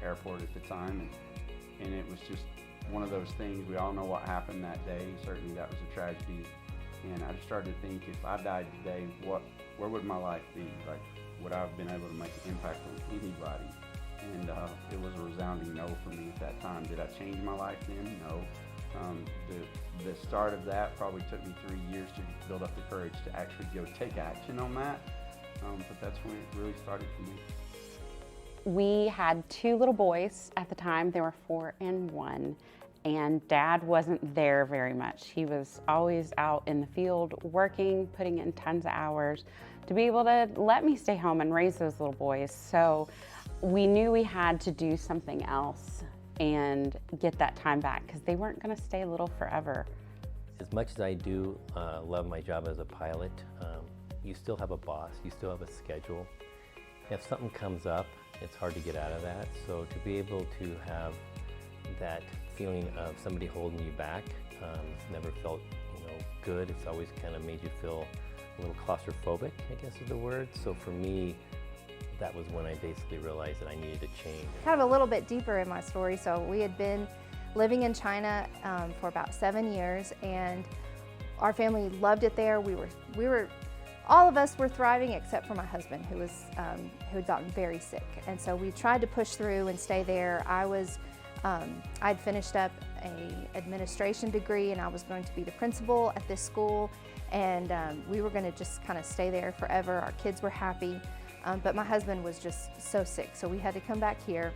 airport at the time, and it was just one of those things. We all know what happened that day. Certainly that was a tragedy, and I just started to think, if I died today, where would my life be? Like, would I have been able to make an impact on anybody? And it was a resounding no for me at that time. Did I change my life then? No. The start of that probably took me 3 years to build up the courage to actually go take action on that. But that's when it really started for me. We had 2 little boys at the time. They were 4 and 1, and Dad wasn't there very much. He was always out in the field working, putting in tons of hours to be able to let me stay home and raise those little boys. So we knew we had to do something else and get that time back, because they weren't going to stay little forever. As much as I do love my job as a pilot, you still have a boss, you still have a schedule. If something comes up, it's hard to get out of that. So to be able to have that feeling of somebody holding you back, it's never felt, good. It's always kind of made you feel a little claustrophobic, I guess is the word. So for me, that was when I basically realized that I needed to change. Kind of a little bit deeper in my story. So we had been living in China for about 7 years, and our family loved it there. All of us were thriving except for my husband, who had gotten very sick. And so we tried to push through and stay there. I'd finished up an administration degree, and I was going to be the principal at this school, and we were going to just kind of stay there forever. Our kids were happy, but my husband was just so sick, so we had to come back here.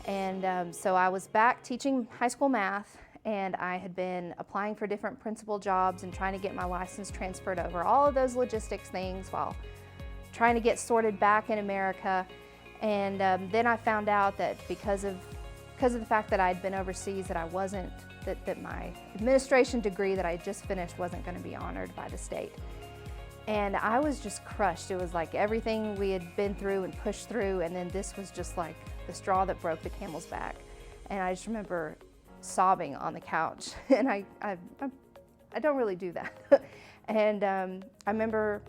And so I was back teaching high school math, and I had been applying for different principal jobs and trying to get my license transferred over, all of those logistics things while trying to get sorted back in America. And then I found out that because of the fact that I'd been overseas, that my administration degree that I just finished wasn't going to be honored by the state. And I was just crushed. It was like everything we had been through and pushed through, and then this was just like the straw that broke the camel's back. And I just remember sobbing on the couch, and I don't really do that. And I remember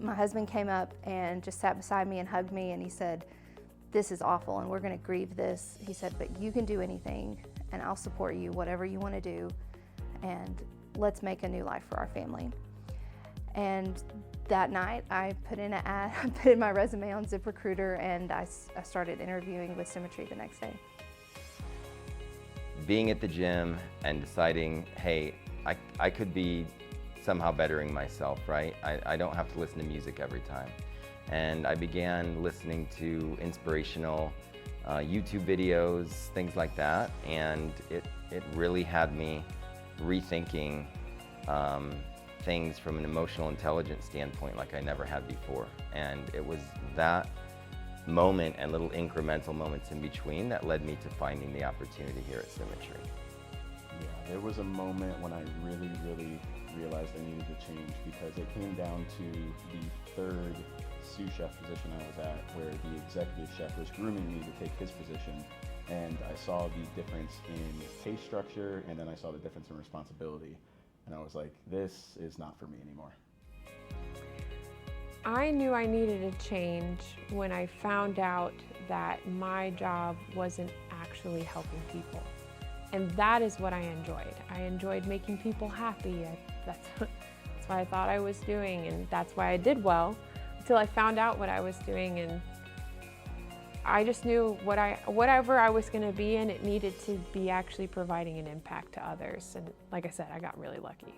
my husband came up and just sat beside me and hugged me, and he said, "This is awful, and we're going to grieve this." He said, "But you can do anything, and I'll support you, whatever you want to do, and let's make a new life for our family." And that night, I put in my resume on ZipRecruiter, and I started interviewing with Symmetry the next day. Being at the gym and deciding, hey, I could be somehow bettering myself, right? I don't have to listen to music every time. And I began listening to inspirational YouTube videos, things like that, and it really had me rethinking things from an emotional intelligence standpoint like I never had before. And it was that moment and little incremental moments in between that led me to finding the opportunity here at Symmetry. Yeah, there was a moment when I really realized I needed to change, because it came down to the 3rd sous chef position I was at, where the executive chef was grooming me to take his position, and I saw the difference in pay structure, and then I saw the difference in responsibility, and I was like, this is not for me anymore. I knew I needed a change when I found out that my job wasn't actually helping people. And that is what I enjoyed. I enjoyed making people happy. That's what I thought I was doing, and that's why I did well, until I found out what I was doing, and I just knew whatever I was going to be in, it needed to be actually providing an impact to others. And like I said, I got really lucky.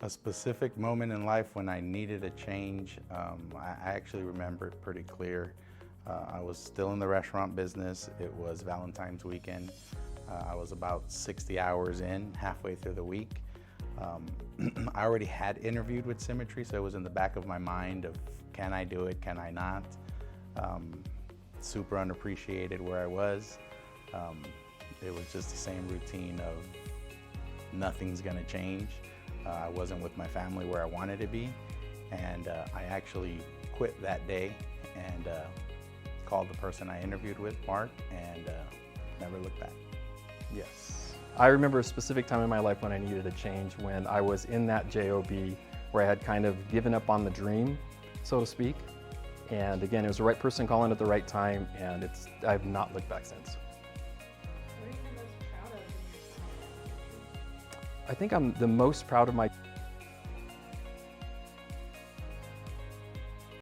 A specific moment in life when I needed a change, I actually remember it pretty clear. I was still in the restaurant business. It was Valentine's weekend. I was about 60 hours in, halfway through the week. I already had interviewed with Symmetry, so it was in the back of my mind of, can I do it, can I not? Super unappreciated where I was. It was just the same routine of nothing's gonna change. I wasn't with my family where I wanted to be, and I actually quit that day and called the person I interviewed with, Mark, and never looked back. Yes. I remember a specific time in my life when I needed a change, when I was in that JOB where I had kind of given up on the dream, so to speak. And again, it was the right person calling at the right time, and I've not looked back since. What are you the most proud of in your son? I think I'm the most proud of my